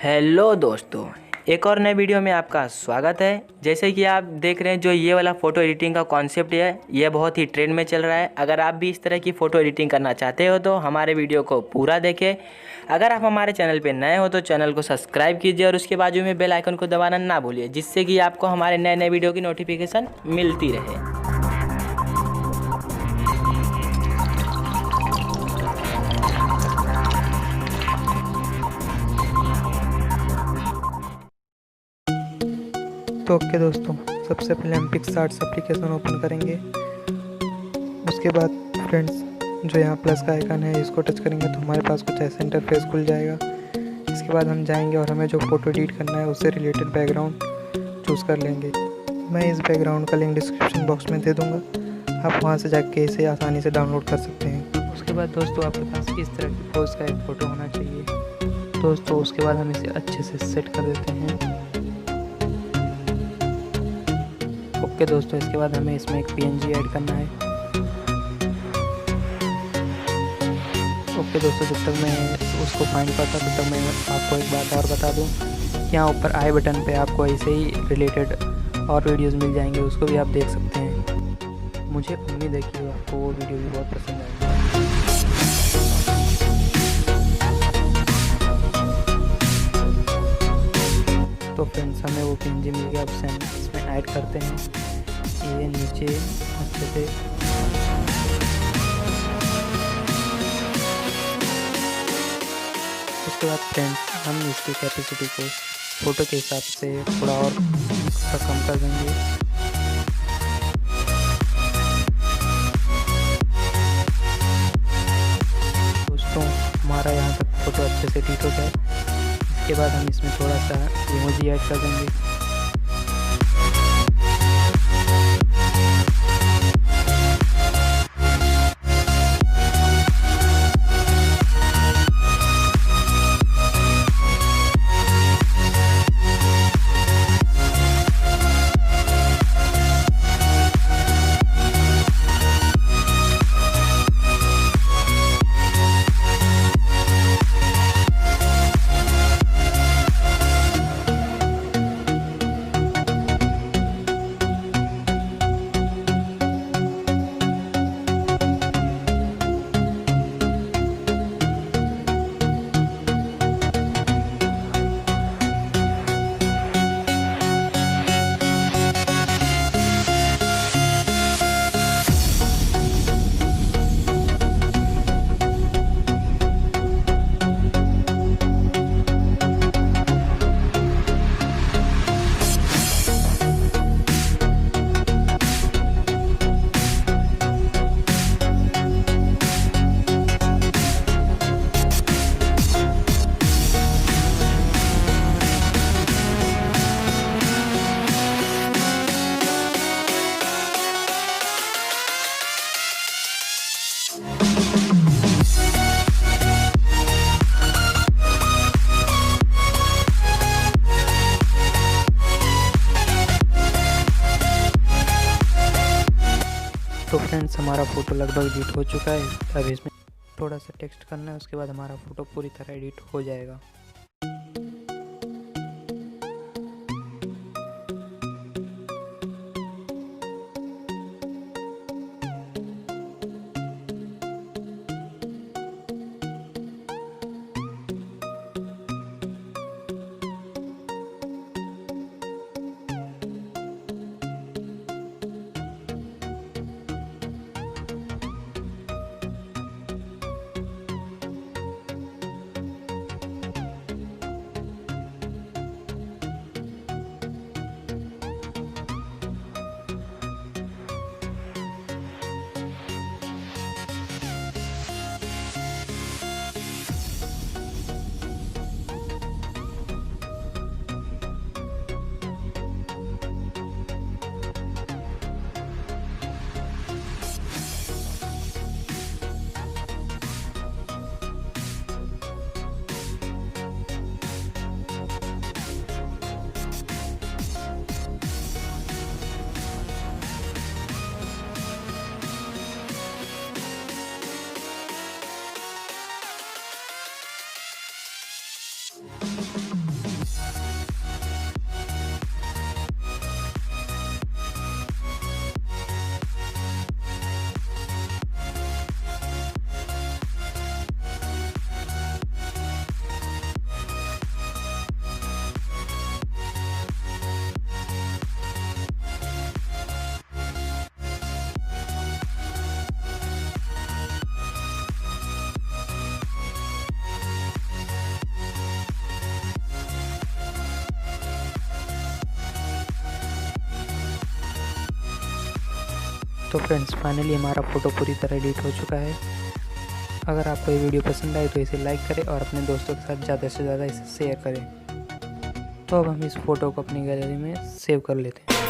Hello दोस्तों, एक और नए वीडियो में आपका स्वागत है। जैसे कि आप देख रहे हैं, जो ये वाला फ़ोटो एडिटिंग का कॉन्सेप्ट है, ये बहुत ही ट्रेंड में चल रहा है। अगर आप भी इस तरह की फ़ोटो एडिटिंग करना चाहते हो तो हमारे वीडियो को पूरा देखें। अगर आप हमारे चैनल पे नए हो तो चैनल को सब्सक्राइब कीजिए और उसके बाजू में बेल आइकन को दबाना ना भूलिए, जिससे कि आपको हमारे नए नए वीडियो की नोटिफिकेशन मिलती रहे। तो ओके दोस्तों, सबसे पहले हम PicsArt एप्लीकेशन ओपन करेंगे। उसके बाद फ्रेंड्स, जो यहाँ प्लस का आइकन है, इसको टच करेंगे तो हमारे पास कुछ ऐसा इंटरफेस खुल जाएगा। इसके बाद हम जाएंगे और हमें जो फ़ोटो एडिट करना है उससे रिलेटेड बैकग्राउंड चूज़ कर लेंगे। मैं इस बैकग्राउंड का लिंक डिस्क्रिप्शन बॉक्स में दे दूँगा, आप वहाँ से जाके इसे आसानी से डाउनलोड कर सकते हैं। उसके बाद दोस्तों, आपके पास इस तरह की पोज का एक फ़ोटो होना चाहिए दोस्तों। उसके बाद हम इसे अच्छे से सेट कर देते हैं। ओके दोस्तों, इसके बाद हमें इसमें एक PNG ऐड करना है। ओके दोस्तों, जब तक मैं उसको फाइंड करता तब तक मैं आपको एक बात और बता दूं, यहाँ ऊपर आई बटन पे आपको ऐसे ही रिलेटेड और वीडियोस मिल जाएंगे, उसको भी आप देख सकते हैं। मुझे उम्मीद है कि आपको वो वीडियो भी बहुत पसंद आएगा। तो फ्रेंड्स, हमें वो PNG मिल गया। अब से हम इसमें ऐड करते हैं ये नीचे अच्छे से। उसके बाद फ्रेंड्स, हम इसकी कैपेसिटी को फ़ोटो के हिसाब से थोड़ा और कम कर देंगे। दोस्तों, हमारा यहाँ तक फ़ोटो अच्छे से एडिट हो गया। इसके बाद हम इसमें थोड़ा सा इमोजी ऐड कर देंगे। तो फ्रेंड्स, हमारा फ़ोटो लगभग एडिट हो चुका है। अब इसमें थोड़ा सा टेक्स्ट करना है, उसके बाद हमारा फ़ोटो पूरी तरह एडिट हो जाएगा। तो फ्रेंड्स फाइनली हमारा फ़ोटो पूरी तरह एडिट हो चुका है। अगर आपको ये वीडियो पसंद आए तो इसे लाइक करें और अपने दोस्तों के साथ ज़्यादा से ज़्यादा इसे शेयर करें। तो अब हम इस फ़ोटो को अपनी गैलरी में सेव कर लेते हैं।